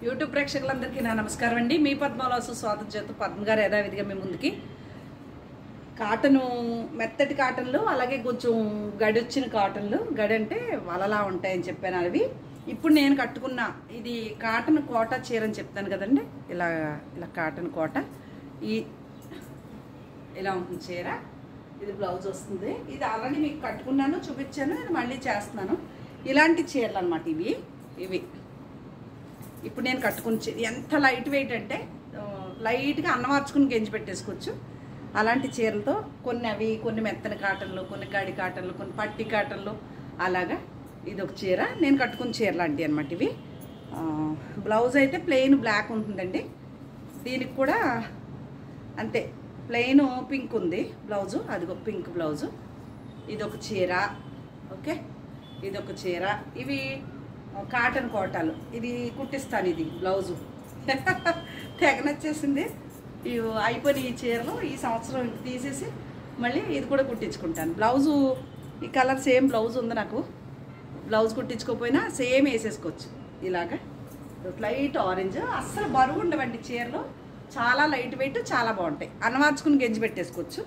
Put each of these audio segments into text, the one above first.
YouTube ప్రేక్షకులందరికీ నా నమస్కారం అండి. మీ పద్మవాసు స్వాగతం చేస్తూ పద్మ గారు యథావిధిగా మీ ముందుకి కాటను మెత్తటి కాటన్లు అలాగే కొంచెం గడొచ్చిన కాటన్లు గడి అంటే వలలా ఉంటాయని చెప్పాను. అవి ఇప్పుడు నేను కట్టుకున్న ఇది కాటన్ కోట చీర అని చెప్తాను కదండి. ఇలా ఇలా కాటన్ కోట ఇలా ఉంటుంది చీర. ఇది బ్లౌజ్ వస్తుంది. ఇది ఆల్రెడీ మీకు కట్టుకున్నాను, చూపించాను, ఇది మళ్ళీ చేస్తున్నాను. ఇలాంటి చీరలు అనమాట ఇవి ఇప్పుడు నేను కట్టుకుని ఎంత లైట్ వెయిట్ అంటే లైట్గా అన్నమార్చుకుని గెంజి పెట్టేసుకోవచ్చు. అలాంటి చీరలతో కొన్ని మెత్తని కాటన్లు, కొన్ని గడి కాటన్లు, కొన్ని పట్టి కాటన్లు, అలాగా ఇది ఒక చీర నేను కట్టుకున్న చీర లాంటివి అనమాట ఇవి. బ్లౌజ్ అయితే ప్లెయిన్ బ్లాక్ ఉంటుందండి. దీనికి కూడా అంతే ప్లెయిన్ పింక్ ఉంది బ్లౌజు. అదిగో పింక్ బ్లౌజు. ఇదొక చీర. ఓకే, ఇదొక చీర. ఇవి కాటన్ కోటాలు. ఇది కుట్టిస్తాను. ఇది బ్లౌజు తెగ నచ్చేసింది. ఇవి అయిపోయిన ఈ చీరలు ఈ సంవత్సరం తీసేసి మళ్ళీ ఇది కూడా కుట్టించుకుంటాను. బ్లౌజు ఈ కలర్ సేమ్ బ్లౌజ్ ఉంది నాకు. బ్లౌజ్ కుట్టించుకోకపోయినా సేమ్ వేసేసుకోవచ్చు. ఇలాగా లైట్ ఆరెంజ్. అస్సలు బరువు ఉండవండి చీరలు. చాలా లైట్ వెయిట్, చాలా బాగుంటాయి. అన్నమార్చుకుని గెంజి పెట్టేసుకోవచ్చు.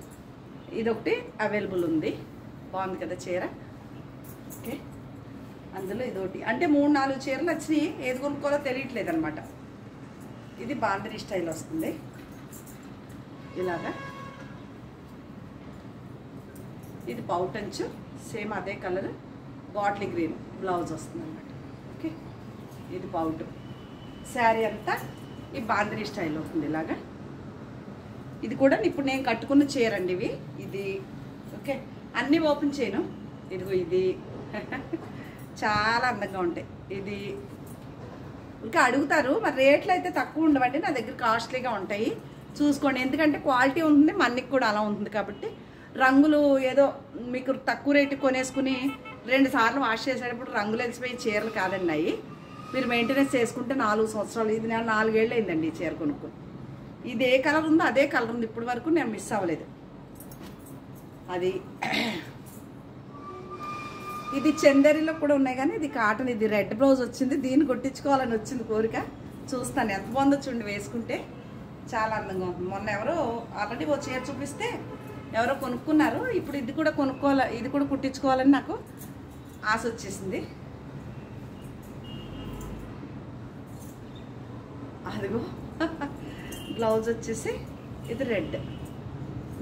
ఇదొకటి అవైలబుల్ ఉంది. బాగుంది కదా చీర. ఓకే, అందులో ఇదొకటి అంటే 3-4 చీరలు వచ్చినాయి. ఏది కొనుక్కోవాలో తెలియట్లేదు అనమాట. ఇది బాందిని స్టైల్ వస్తుంది. ఇలాగా ఇది పౌటంచు సేమ్ అదే కలర్ బాటిల్ గ్రీన్ బ్లౌజ్ వస్తుంది అనమాట. ఓకే, ఇది పౌటు. శారీ అంతా ఈ బాందిని స్టైల్ అవుతుంది. ఇలాగా ఇది కూడా ఇప్పుడు నేను కట్టుకున్న చీర అండి ఇవి. ఇది ఓకే, అన్నీ ఓపెన్ చేయను. ఇదిగో ఇది చాలా అందంగా ఉంటాయి. ఇది ఇంకా అడుగుతారు మరి రేట్లు అయితే తక్కువ ఉండవండి. నా దగ్గర కాస్ట్లీగా ఉంటాయి, చూసుకోండి. ఎందుకంటే క్వాలిటీ ఉంటుంది, మనకి కూడా అలా ఉంటుంది. కాబట్టి రంగులు ఏదో మీకు తక్కువ రేటు కొనేసుకుని 2 సార్లు వాష్ చేసేటప్పుడు రంగులు వెలిసిపోయి చీరలు కాదండి అవి. మీరు మెయింటెనెన్స్ చేసుకుంటే 4 సంవత్సరాలు. ఇది నేను 4 ఏళ్ళు అయిందండి ఈ చీర కొనుక్కొని. ఇది ఏ కలర్ ఉందో అదే కలర్ ఉంది. ఇప్పటి వరకు నేను మిస్ అవ్వలేదు. అది ఇది చందేరిలో కూడా ఉన్నాయి కానీ ఇది కాటన్. ఇది రెడ్ బ్లౌజ్ వచ్చింది. దీన్ని కొట్టించుకోవాలని వచ్చింది కోరిక. చూస్తాను ఎంత బాగుందో చూడండి. వేసుకుంటే చాలా అందంగా ఉంటుంది. మొన్న ఎవరో ఆల్రెడీ ఓ చీర చూపిస్తే ఎవరో కొనుక్కున్నారు. ఇప్పుడు ఇది కూడా కొనుక్కోవాలి, ఇది కూడా కుట్టించుకోవాలని నాకు ఆశ వచ్చేసింది. అదిగో బ్లౌజ్ వచ్చేసి ఇది రెడ్.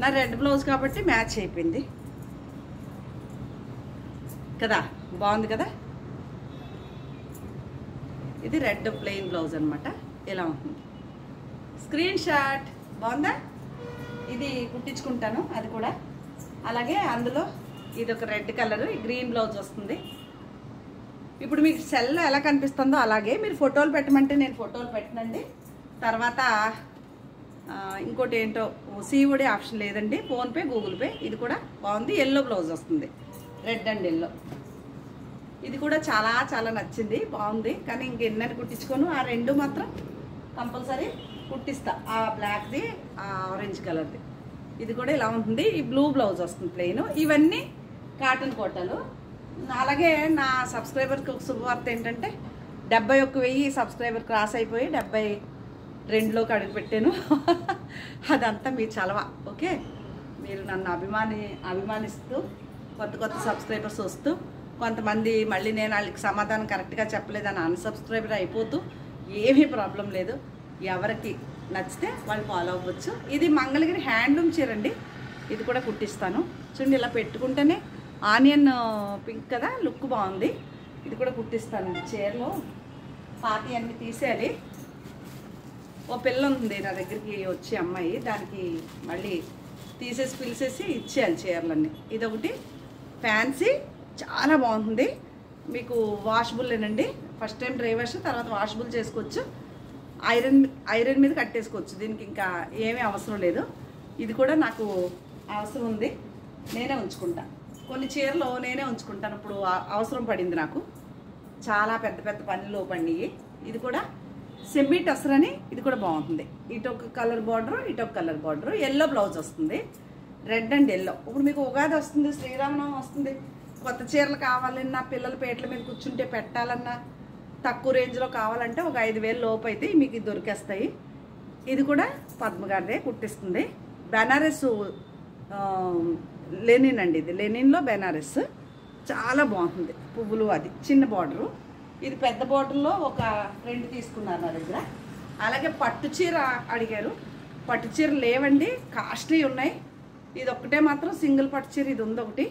నా రెడ్ బ్లౌజ్ కాబట్టి మ్యాచ్ అయిపోయింది కదా. బాగుంది కదా. ఇది రెడ్ ప్లెయిన్ బ్లౌజ్ అనమాట. ఇలా ఉంటుంది. Screen shot. బాగుందా? ఇది కుట్టించుకుంటాను అది కూడా. అలాగే అందులో ఇది ఒక రెడ్ కలర్ గ్రీన్ బ్లౌజ్ వస్తుంది. ఇప్పుడు మీకు సెల్ ఎలా కనిపిస్తుందో అలాగే మీరు ఫోటోలు పెట్టమంటే నేను ఫోటోలు పెట్టనండి. తర్వాత ఇంకోటి ఏంటో సీఓడి ఆప్షన్ లేదండి. PhonePe, Google pay. ఇది కూడా బాగుంది. ఎల్లో బ్లౌజ్ వస్తుంది. Red and yellow. ఇది కూడా చాలా చాలా నచ్చింది, బాగుంది. కానీ ఇంకెన్నని కుట్టించుకోను. ఆ 2 మాత్రం కంపల్సరీ కుట్టిస్తా. ఆ బ్లాక్ది, ఆ ఆరెంజ్ కలర్ది. ఇది కూడా ఇలా ఉంటుంది. ఈ బ్లూ బ్లౌజ్ వస్తుంది ప్లెయిన్. ఇవన్నీ కాటన్ కోటాలు. అలాగే నా సబ్స్క్రైబర్కి ఒక శుభవార్త ఏంటంటే 71,000 సబ్స్క్రైబర్ క్రాస్ అయిపోయి 72లోకి అడుగు పెట్టాను. అదంతా మీ చలవ. ఓకే, మీరు నన్ను అభిమానిస్తూ కొత్త సబ్స్క్రైబర్స్ వస్తూ, కొంతమంది మళ్ళీ నేను వాళ్ళకి సమాధానం కరెక్ట్గా చెప్పలేదని అన్సబ్స్క్రైబర్ అయిపోతూ, ఏమీ ప్రాబ్లం లేదు. ఎవరికి నచ్చితే వాళ్ళు ఫాలో అవ్వచ్చు. ఇది మంగళగిరి హ్యాండ్లూమ్ చీరండి. ఇది కూడా కుట్టిస్తాను. చూడండి ఇలా పెట్టుకుంటేనే ఆనియన్ పింక్ కదా, లుక్ బాగుంది. ఇది కూడా కుట్టిస్తాను. చీరలో పాతి అన్నీ తీసేయాలి. ఓ పిల్ల ఉంది నా దగ్గరికి వచ్చే అమ్మాయి, దానికి మళ్ళీ తీసేసి పిలిచేసి ఇచ్చేయాలి చీరలన్నీ. ఇదొకటి ఫ్యాన్సీ, చాలా బాగుంటుంది. మీకు వాషబుల్లేనండి. ఫస్ట్ టైం డ్రై వాష్, తర్వాత వాషబుల్ చేసుకోవచ్చు. ఐరన్ మీద కట్టేసుకోవచ్చు. దీనికి ఇంకా ఏమీ అవసరం లేదు. ఇది కూడా నాకు అవసరం ఉంది, నేనే ఉంచుకుంటా. కొన్ని చీరలు నేనే ఉంచుకుంటాను. ఇప్పుడు అవసరం పడింది నాకు. చాలా పెద్ద పెద్ద పనులు పడినాయి. ఇది కూడా సెమీ టసర్ అని. ఇది కూడా బాగుంటుంది. ఇటొక కలర్ బార్డర్, ఇటొక కలర్ బార్డర్. ఎల్లో బ్లౌజ్ వస్తుంది. Red and yellow. ఇప్పుడు మీకు ఉగాది వస్తుంది, శ్రీరామనవమి వస్తుంది. కొత్త చీరలు కావాలన్నా, పిల్లల పేటల మీద కూర్చుంటే పెట్టాలన్నా తక్కువ రేంజ్లో కావాలంటే ఒక 5,000 లోపు అయితే మీకు ఇది దొరికేస్తాయి. ఇది కూడా పద్మగారిదే కుట్టిస్తుంది. బెనారస్ లెనిన్ అండి, ఇది లెనిన్లో బెనారస్ చాలా బాగుంటుంది. పువ్వులు అది చిన్న బార్డరు, ఇది పెద్ద బార్డర్లో ఒక ఫ్రెండ్ తీసుకున్నారు నా దగ్గర. అలాగే పట్టు చీర అడిగారు, పట్టు చీర లేవండి, కాస్ట్లీ ఉన్నాయి. ఇది ఒక్కటే మాత్రం సింగిల్ పట్టు చీర ఇది ఉంది ఒకటి.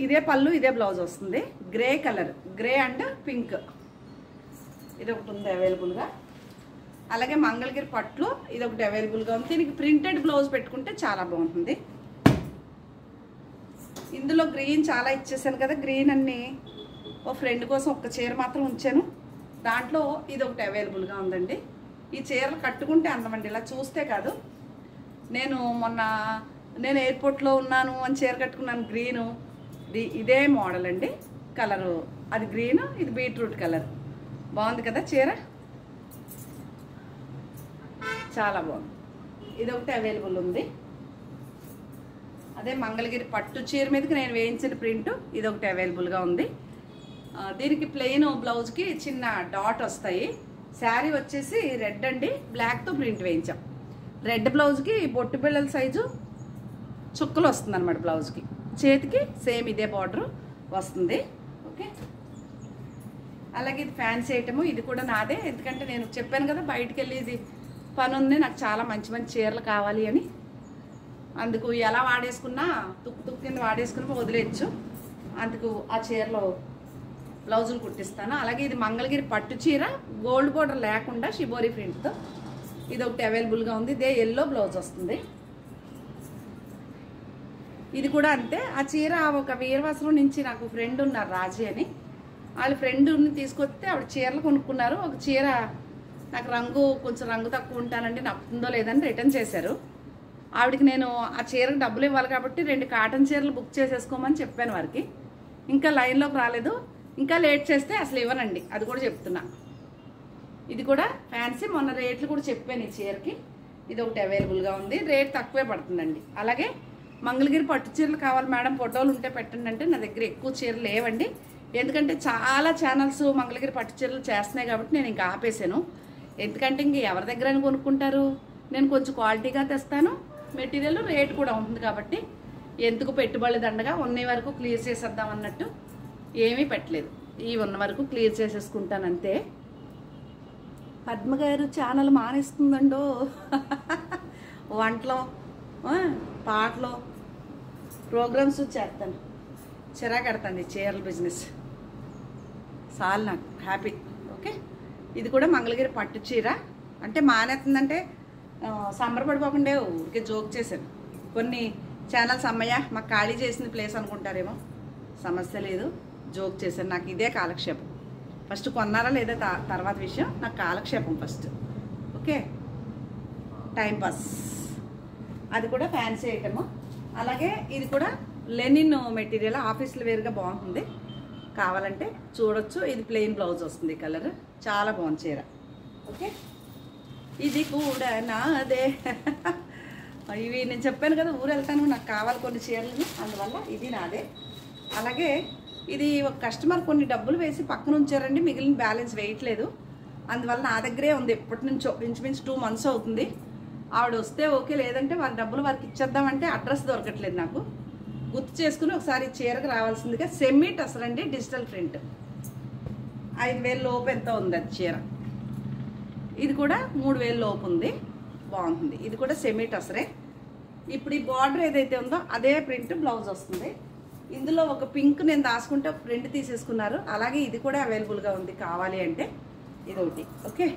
ఇదే పళ్ళు ఇదే బ్లౌజ్ వస్తుంది. Grey colour, grey and pink ఇది ఒకటి ఉంది అవైలబుల్గా. అలాగే మంగళగిరి పట్లు ఇది ఒకటి అవైలబుల్గా ఉంది. దీనికి ప్రింటెడ్ బ్లౌజ్ పెట్టుకుంటే చాలా బాగుంటుంది. ఇందులో గ్రీన్ చాలా ఇచ్చేసాను కదా, గ్రీన్ అన్ని ఓ ఫ్రెండ్ కోసం ఒక చీర మాత్రం ఉంచాను. దాంట్లో ఇది ఒకటి అవైలబుల్గా ఉందండి. ఈ చీరలు కట్టుకుంటే అందమండి, ఇలా చూస్తే కాదు. నేను ఎయిర్పోర్ట్లో ఉన్నాను అని చీర కట్టుకున్నాను, గ్రీను. ఇదే మోడల్ అండి, కలరు అది గ్రీన్, ఇది బీట్రూట్ కలర్. బాగుంది కదా చీర, చాలా బాగుంది. ఇది ఒకటి అవైలబుల్ ఉంది. అదే మంగళగిరి పట్టు చీర మీదకి నేను వేయించిన ప్రింట్ ఇది ఒకటి అవైలబుల్గా ఉంది. దీనికి ప్లెయిన్ బ్లౌజ్కి చిన్న డాట్ వస్తాయి. శారీ వచ్చేసి రెడ్ అండి, బ్లాక్తో ప్రింట్ వేయించాం. రెడ్ బ్లౌజ్కి బొట్టు పిల్లల సైజు చుక్కలు వస్తుంది అనమాట. బ్లౌజ్కి చేతికి సేమ్ ఇదే బార్డర్ వస్తుంది. ఓకే, అలాగే ఇది ఫ్యాన్సీ ఐటము, ఇది కూడా నాదే. ఎందుకంటే నేను చెప్పాను కదా బయటికి వెళ్ళి ఇది పని ఉంది, నాకు చాలా మంచి మంచి చీరలు కావాలి అని. అందుకు ఎలా వాడేసుకున్నా తుక్కు కింద వాడేసుకుని వదిలేయచ్చు. అందుకు ఆ చీరలో బ్లౌజులు కుట్టిస్తాను. అలాగే ఇది మంగళగిరి పట్టు చీర, గోల్డ్ బోర్డర్ లేకుండా షిబోరి ప్రింట్తో ఇది ఒకటి అవైలబుల్గా ఉంది. ఇదే ఎల్లో బ్లౌజ్ వస్తుంది. ఇది కూడా అంతే. ఆ చీర ఒక వీరవాసరం నుంచి నాకు ఫ్రెండ్ ఉన్నారు రాజీ అని, వాళ్ళ ఫ్రెండ్ని తీసుకొస్తే ఆవిడ చీరలు కొనుక్కున్నారు. ఒక చీర నాకు కొంచెం రంగు తక్కువ ఉంటానండి, నప్పుతుందో లేదని రిటర్న్ చేశారు. ఆవిడకి నేను ఆ చీరకు డబ్బులు ఇవ్వాలి కాబట్టి 2 కాటన్ చీరలు బుక్ చేసేసుకోమని చెప్పాను వారికి. ఇంకా లైన్లోకి రాలేదు, ఇంకా లేట్ చేస్తే అసలు ఇవ్వనండి, అది కూడా చెప్తున్నా. ఇది కూడా ఫ్యాన్సీ, మొన్న రేట్లు కూడా చెప్పాను ఈ చీరకి. ఇది ఒకటి అవైలబుల్గా ఉంది, రేట్ తక్కువే పడుతుందండి. అలాగే మంగళగిరి పట్టు చీరలు కావాలి మేడం, ఫోటోలు ఉంటే పెట్టండి అంటే నా దగ్గర ఎక్కువ చీరలు లేవండి. ఎందుకంటే చాలా ఛానల్స్ మంగళగిరి పట్టు చీరలు చేస్తున్నాయి కాబట్టి నేను ఇంకా ఆపేసాను. ఎందుకంటే ఇంక ఎవరి దగ్గర కొనుక్కుంటారు, నేను కొంచెం క్వాలిటీగా తెస్తాను, మెటీరియల్ రేట్ కూడా ఉంటుంది కాబట్టి ఎందుకు పెట్టుబడి దండగా ఉన్న వరకు క్లియర్ చేసేద్దాం అన్నట్టు ఏమీ పెట్టలేదు. ఈ ఉన్న వరకు క్లియర్ చేసేసుకుంటాను అంతే. పద్మగారు ఛానల్ మానేస్తుందండో, వంటలో పాటలో ప్రోగ్రామ్స్ చేస్తాను, చిరాకెడతాను చీరల బిజినెస్ చాలు నాకు హ్యాపీ. ఓకే, ఇది కూడా మంగళగిరి పట్టు చీర. అంటే మానేస్తుందంటే సంబరపడిపోకుండా ఊరికే జోక్ చేశాను. కొన్ని ఛానల్స్ అమ్మయ్య మాకు ఖాళీ చేసిన ప్లేస్ అనుకుంటారేమో, సమస్య లేదు, జోక్ చేశాను. నాకు ఇదే కాలక్షేపం. ఫస్ట్ కొన్నారా లేదా తర్వాత విషయం, నాకు కాలక్షేపం ఫస్ట్. Okay, timepass. అది కూడా ఫ్యాన్సీ ఐటము. అలాగే ఇది కూడా లెనిన్ మెటీరియల్, ఆఫీస్లో వేరుగా బాగుంటుంది, కావాలంటే చూడొచ్చు. ఇది ప్లెయిన్ బ్లౌజ్ వస్తుంది, కలర్ చాలా బాగుంది చీర. ఓకే, ఇది కూడా నాదే. ఇవి నేను చెప్పాను కదా ఊరు వెళ్తాను నాకు కావాలి కొన్ని చీరలు, అందువల్ల ఇది నాదే. అలాగే ఇది ఒక కస్టమర్ కొన్ని డబ్బులు వేసి పక్కన ఉంచారండి, మిగిలిన బ్యాలెన్స్ వేయట్లేదు, అందువల్ల నా దగ్గరే ఉంది. ఎప్పటి నుంచో ఇంచుమించు 2 months అవుతుంది. ఆవిడ వస్తే ఓకే, లేదంటే వారి డబ్బులు వారికి ఇచ్చేద్దామంటే అడ్రస్ దొరకట్లేదు నాకు. గుర్తు చేసుకుని ఒకసారి చీరకు రావాల్సిందిగా. సెమీ టసర్ అండి, డిజిటల్ ప్రింట్, 5,000 లోపు ఎంత ఉంది అది చీర. ఇది కూడా 3,000 లోపు ఉంది, బాగుంటుంది. ఇది కూడా సెమీ టసరే. ఇప్పుడు ఈ బార్డర్ ఏదైతే ఉందో అదే ప్రింట్ బ్లౌజ్ వస్తుంది. ఇందులో ఒక పింక్ నేను దాచుకుంటే ఒక ప్రింట్ తీసేసుకున్నారు. అలాగే ఇది కూడా అవైలబుల్గా ఉంది, కావాలి అంటే ఇది ఒకటి. ఓకే,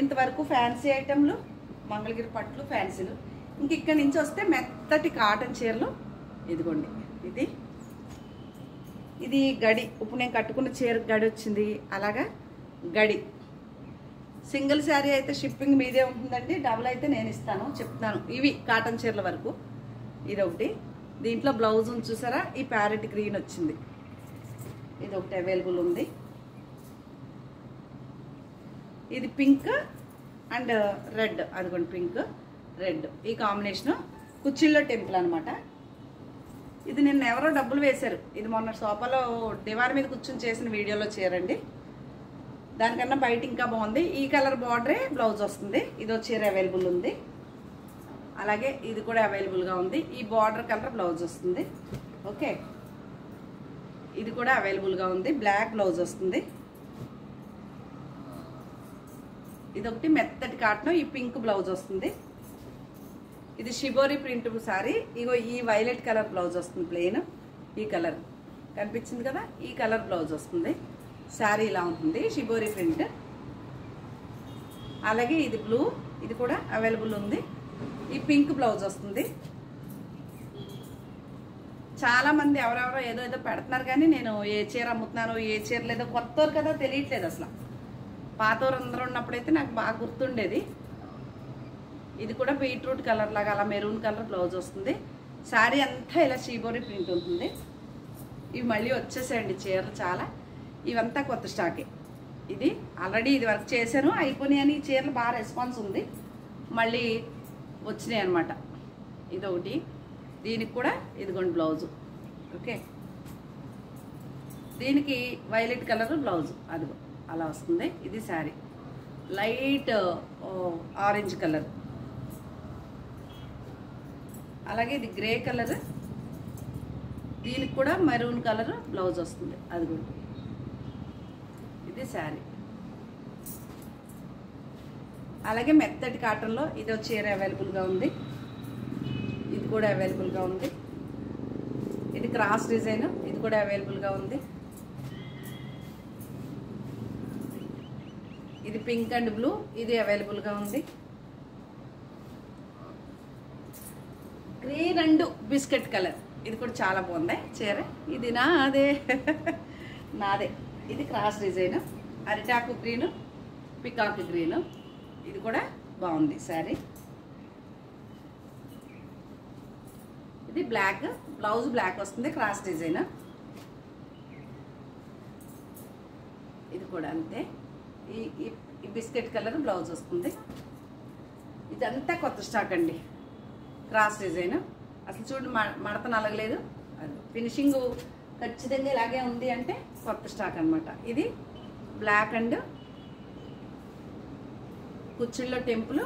ఇంతవరకు ఫ్యాన్సీ ఐటెంలు, మంగళగిరి పట్లు, ఫ్యాన్సీలు. ఇంక ఇక్కడి నుంచి వస్తే మెత్తటి కాటన్ చీరలు. ఇదిగోండి, ఇది గడి. ఇప్పుడు నేను కట్టుకున్న చీర గడి వచ్చింది, అలాగా గడి. సింగిల్ శారీ అయితే షిప్పింగ్ మీదే ఉంటుందండి, డబుల్ అయితే నేను ఇస్తాను, చెప్తాను. ఇవి కాటన్ చీరల వరకు. ఇది ఒకటి. దీంట్లో బ్లౌజ్ చూసారా, ఈ ప్యారెట్ గ్రీన్ వచ్చింది, ఇది ఒకటి అవైలబుల్ ఉంది. ఇది పింక్ అండ్ రెడ్, అదిగోండి పింక్ రెడ్, ఈ కాంబినేషను కుచ్చిళ్ళో టెంపుల్ అనమాట. ఇది నిన్న ఎవరో డబ్బులు వేశారు. ఇది మొన్న సోఫాలో దివార్ మీద కూర్చొని చేసిన వీడియోలో చీరండి. దానికన్నా బయట ఇంకా బాగుంది. ఈ కలర్ బార్డరే బ్లౌజ్ వస్తుంది. ఇదో చీర అవైలబుల్ ఉంది. అలాగే ఇది కూడా అవైలబుల్గా ఉంది. ఈ బార్డర్ కలర్ బ్లౌజ్ వస్తుంది. ఓకే, ఇది కూడా అవైలబుల్గా ఉంది. బ్లాక్ బ్లౌజ్ వస్తుంది. ఇదొకటి మెత్తటి కాటన్. ఈ పింక్ బ్లౌజ్ వస్తుంది. ఇది షిబోరి ప్రింట్ సారీ. ఇగో ఈ వైలెట్ కలర్ బ్లౌజ్ వస్తుంది. ప్లెయిన్ ఈ కలర్ కనిపించింది కదా, ఈ కలర్ బ్లౌజ్ వస్తుంది. శారీ ఇలా ఉంటుంది, షిబోరి ప్రింట్. అలాగే ఇది బ్లూ, ఇది కూడా అవైలబుల్ ఉంది. ఈ పింక్ బ్లౌజ్ వస్తుంది. చాలా మంది ఎవరెవరో ఏదో ఏదో పెడుతున్నారు, కానీ నేను ఏ చీర అమ్ముతున్నాను ఏ చీర లేదో కొత్తవారు కదా తెలియట్లేదు అసలు. పాతవారు అందరూ ఉన్నప్పుడైతే నాకు బాగా గుర్తుండేది. ఇది కూడా బీట్రూట్ కలర్ లాగా అలా మెరూన్ కలర్ బ్లౌజ్ వస్తుంది. శారీ అంతా ఇలా షీబోరి ప్రింట్ ఉంటుంది. ఇవి మళ్ళీ వచ్చేసాయండి చీరలు చాలా. ఇవంతా కొత్త స్టాకే. ఇది ఆల్రెడీ ఇది వర్క్ చేశాను, అయిపోయినాయి అని. ఈ చీరలు బాగా రెస్పాన్స్ ఉంది, మళ్ళీ వచ్చినాయి అనమాట. ఇదొకటి. దీనికి కూడా ఇదిగోండి బ్లౌజు. ఓకే, దీనికి వైలెట్ కలర్ బ్లౌజు అదిగో అలా వస్తుంది. ఇది శారీ లైట్ ఆరెంజ్ కలర్. అలాగే ఇది గ్రే కలర్. దీనికి కూడా మెరూన్ కలర్ బ్లౌజ్ వస్తుంది. అదిగో ఇది శారీ. అలాగే మెత్తటి కాటన్లో ఇదో చీర అవైలబుల్గా ఉంది. ఇది కూడా అవైలబుల్గా ఉంది. ఇది క్రాస్ డిజైన్. ఇది కూడా అవైలబుల్గా ఉంది. ఇది పింక్ అండ్ బ్లూ. ఇది అవైలబుల్గా ఉంది. Green and biscuit colour. ఇది కూడా చాలా బాగుంది చీర. ఇది నాదే నాదే. ఇది క్రాస్ డిజైన్. అరిటాకు గ్రీన్, పికాక్ గ్రీన్. ఇది కూడా బాగుంది శారీ. ఇది బ్లాక్ బ్లౌజ్, బ్లాక్ వస్తుంది, క్రాస్ డిజైన్. ఇది కూడా అంతే. ఈ బిస్కెట్ కలర్ బ్లౌజ్ వస్తుంది. ఇదంతా కొత్త స్టాక్ అండి. క్రాస్ డిజైన్ అసలు చూడండి, మడత నలగలేదు. అది ఫినిషింగ్ ఖచ్చితంగా ఇలాగే ఉంది అంటే కొత్త స్టాక్ అనమాట. ఇది బ్లాక్ అండ్ కుచ్చిళ్ళలో టెంపుల్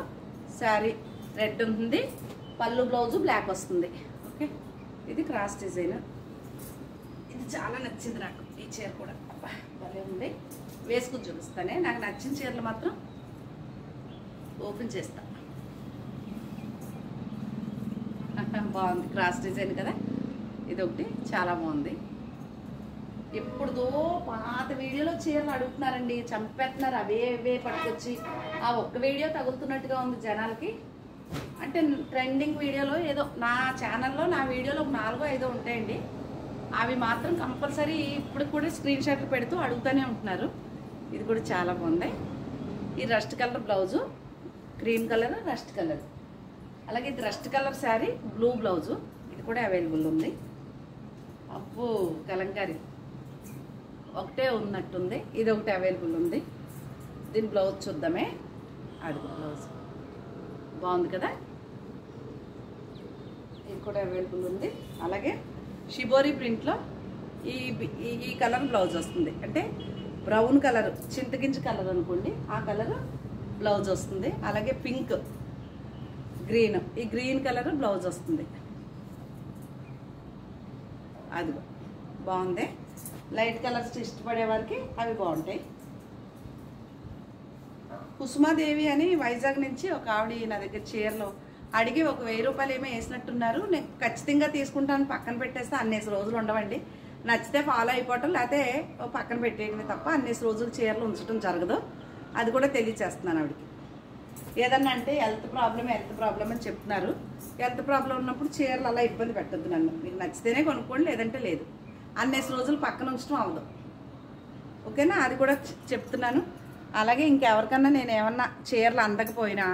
శారీ రెడ్ ఉంటుంది. పళ్ళు బ్లౌజు బ్లాక్ వస్తుంది. ఓకే, ఇది క్రాస్ డిజైన్. ఇది చాలా నచ్చింది నాకు. ఈ చీర కూడా భలే ఉంది. వేసుకుని చూపిస్తానే. నాకు నచ్చిన చీరలు మాత్రం ఓపెన్ చేస్తా. బాగుంది, క్రాస్ డిజైన్ కదా. ఇది ఒకటి చాలా బాగుంది. ఎప్పుడుదో పాత వీడియోలో చీరలు అడుగుతున్నారండి, చంపేస్తున్నారు. అవే పట్టుకొచ్చి ఆ ఒక్క వీడియో తగులుతున్నట్టుగా ఉంది జనాలకి. అంటే ట్రెండింగ్ వీడియోలో ఏదో నా ఛానల్లో నా వీడియోలో 4-5 ఉంటాయండి. అవి మాత్రం కంపల్సరీ ఇప్పుడు కూడా స్క్రీన్ షాట్లు పెడుతూ అడుగుతూనే ఉంటున్నారు. ఇది కూడా చాలా బాగుంది. ఈ rust colour blouse, cream colour, rust colour. అలాగే ఇది rust colour sari, blue blouse. ఇది కూడా అవైలబుల్ ఉంది. అబ్బో కలంకారీ ఒకటే ఉన్నట్టుంది. ఇది ఒకటి అవైలబుల్ ఉంది. దీని బ్లౌజ్ చూద్దామే. అది బ్లౌజ్ బాగుంది కదా. ఇది కూడా అవైలబుల్ ఉంది. అలాగే షిబోరి ప్రింట్లో ఈ కలర్ బ్లౌజ్ వస్తుంది. అంటే బ్రౌన్ కలర్, చింతగింజ కలర్ అనుకోండి, ఆ కలర్ బ్లౌజ్ వస్తుంది. అలాగే పింక్, గ్రీన్, ఈ గ్రీన్ కలర్ బ్లౌజ్ వస్తుంది. అది బాగుంది. లైట్ కలర్స్ ఇష్టపడే వారికి అవి బాగుంటాయి. కుసుమాదేవి అని వైజాగ్ నుంచి ఒక ఆవిడ నా దగ్గర చీరలు అడిగి ఒక 1000 రూపాయలు ఏమో వేసినట్టున్నారు. నేను ఖచ్చితంగా తీసుకుంటాను, పక్కన పెట్టేస్తే అన్నేసి రోజులు ఉండవండి. నచ్చితే ఫాలో అయిపోవటం, లేకపోతే పక్కన పెట్టేయడమే తప్ప అన్నేసి రోజులు చీరలు ఉంచడం జరగదు. అది కూడా తెలియచేస్తున్నాను ఆవిడకి. ఏదన్నా అంటే హెల్త్ ప్రాబ్లం అని చెప్తున్నారు. హెల్త్ ప్రాబ్లం ఉన్నప్పుడు చీరలు అలా ఇబ్బంది పెట్టద్దు నన్ను. మీకు నచ్చితేనే కొనుక్కోండి, లేదంటే లేదు. అన్నేసి రోజులు పక్కన ఉంచడం అవ్వదు. ఓకేనా, అది కూడా చెప్తున్నాను. అలాగే ఇంకెవరికన్నా నేను ఏమన్నా చీరలు అందకపోయినా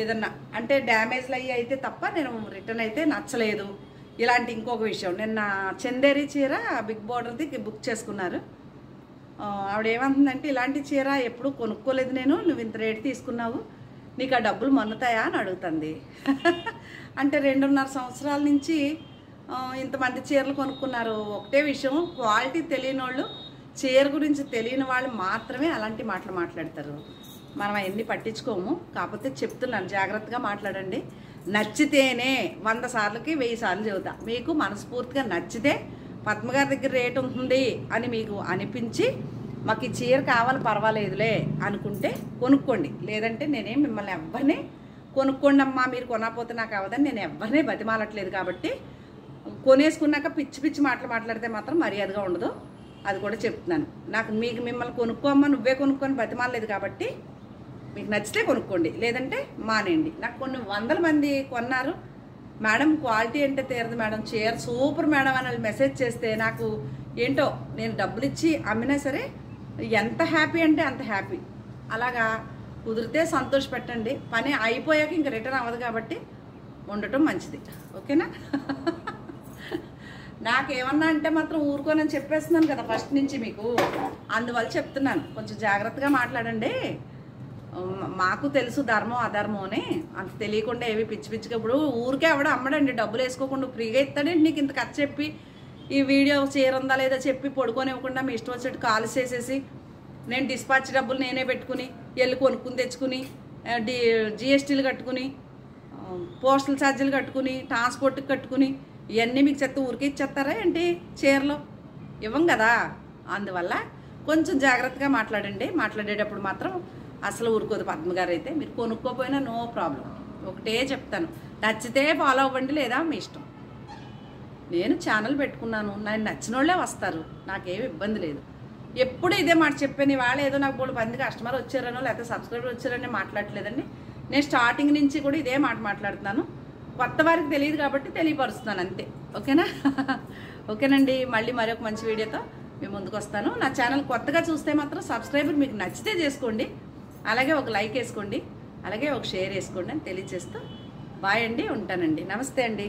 ఏదన్నా అంటే డ్యామేజ్లు అయ్యి అయితే తప్ప నేను రిటర్న్ అయితే నచ్చలేదు. ఇలాంటి ఇంకొక విషయం, నిన్న చందేరి చీర బిగ్ బార్డర్ది బుక్ చేసుకున్నారు. ఆవిడ ఏమంటుందంటే, ఇలాంటి చీర ఎప్పుడు కొనుక్కోలేదు నేను, నువ్వు ఇంత రేటు తీసుకున్నావు, నీకు ఆ డబ్బులు మన్నుతాయా అని అడుగుతుంది. అంటే 2.5 సంవత్సరాల నుంచి ఇంతమంది చీరలు కొనుక్కున్నారు. ఒకటే విషయం, క్వాలిటీ తెలియని వాళ్ళు, చీర గురించి తెలియని వాళ్ళు మాత్రమే అలాంటి మాటలు మాట్లాడతారు. మనం అవన్నీ పట్టించుకోము. కాకపోతే చెప్తున్నాను, జాగ్రత్తగా మాట్లాడండి. నచ్చితేనే 100 సార్లకి 1000 సార్లు చెబుతా. మీకు మనస్ఫూర్తిగా నచ్చితే పద్మగారి దగ్గర రేటు ఉంటుంది అని మీకు అనిపించి మాకు ఈ చీర కావాలి పర్వాలేదులే అనుకుంటే కొనుక్కోండి. లేదంటే నేనేం మిమ్మల్ని ఎవరిని కొనుక్కోండి అమ్మా మీరు కొనకపోతే నాకు అవ్వదని నేను ఎవరిని బతిమాలట్లేదు. కాబట్టి కొనేసుకున్నాక పిచ్చి పిచ్చి మాటలు మాట్లాడితే మాత్రం మర్యాదగా ఉండదు. అది కూడా చెప్తున్నాను. నాకు మిమ్మల్ని కొనుక్కోమ్మా నువ్వే కొనుక్కొని బతిమాలలేదు. కాబట్టి మీకు నచ్చితే కొనుక్కోండి, లేదంటే మానేయండి. నాకు కొన్ని 100 మంది కొన్నారు, మేడం క్వాలిటీ అంటే తీరదు మేడం, చీర సూపర్ మేడం అని మెసేజ్ చేస్తే నాకు ఏంటో, నేను డబ్బులు ఇచ్చి అమ్మినా సరే ఎంత హ్యాపీ అంటే అంత హ్యాపీ. అలాగా కుదిరితే సంతోషపెట్టండి. పని అయిపోయాక ఇంక రిటర్న్ అవ్వదు కాబట్టి ఉండటం మంచిది. ఓకేనా? నాకేమన్నా అంటే మాత్రం ఊరుకోనని చెప్పేస్తున్నాను కదా ఫస్ట్ నుంచి మీకు. అందువల్ల చెప్తున్నాను, కొంచెం జాగ్రత్తగా మాట్లాడండి. మాకు తెలుసు ధర్మం అధర్మం అని. అంత తెలియకుండా ఏవి పిచ్చి పిచ్చిగా ఇప్పుడు ఊరికే ఆవిడ అమ్మడండి, డబ్బులు వేసుకోకుండా ఫ్రీగా ఇస్తాడండి నీకు ఇంత ఖర్చు చెప్పి. ఈ వీడియో చీర ఉందా లేదా చెప్పి పడుకోనివ్వకుండా మీ ఇష్టం వచ్చేట్టు కాల్ చేసేసి నేను డిస్పాచ్ డబ్బులు నేనే పెట్టుకుని వెళ్ళి కొనుక్కుని తెచ్చుకుని జిఎస్టీలు కట్టుకుని పోస్టల్ ఛార్జీలు కట్టుకుని ట్రాన్స్పోర్ట్కి కట్టుకుని ఇవన్నీ మీకు చెత్త ఊరికే ఇచ్చేస్తారా ఏంటి? చీరలో ఇవ్వం కదా. అందువల్ల కొంచెం జాగ్రత్తగా మాట్లాడండి. మాట్లాడేటప్పుడు మాత్రం అసలు ఊరుకోదు పద్మగారు అయితే. మీరు కొనుక్కోపోయినా నో ప్రాబ్లం. ఒకటే చెప్తాను, నచ్చితే ఫాలో అవ్వండి, లేదా మీ ఇష్టం. నేను ఛానల్ పెట్టుకున్నాను, నాకు నచ్చిన వాళ్ళే వస్తారు, నాకేమి ఇబ్బంది లేదు. ఎప్పుడు ఇదే మాట చెప్పాను. ఇవాళ ఏదో నాకు 3 మంది కస్టమర్ వచ్చారనో లేకపోతే సబ్స్క్రైబర్ వచ్చారని మాట్లాడలేదండి. నేను స్టార్టింగ్ నుంచి కూడా ఇదే మాట మాట్లాడుతున్నాను. కొత్త వారికి తెలియదు కాబట్టి తెలియపరుస్తున్నాను అంతే. ఓకేనా? ఓకేనండి, మళ్ళీ మరొక మంచి వీడియోతో మీ ముందుకు వస్తాను. నా ఛానల్ కొత్తగా చూస్తే మాత్రం సబ్స్క్రైబర్ మీకు నచ్చితే చేసుకోండి, అలాగే ఒక లైక్ వేసుకోండి, అలాగే ఒక షేర్ వేసుకోండి అని తెలియజేస్తూ బాయ్ అండి, ఉంటానండి. నమస్తే అండి.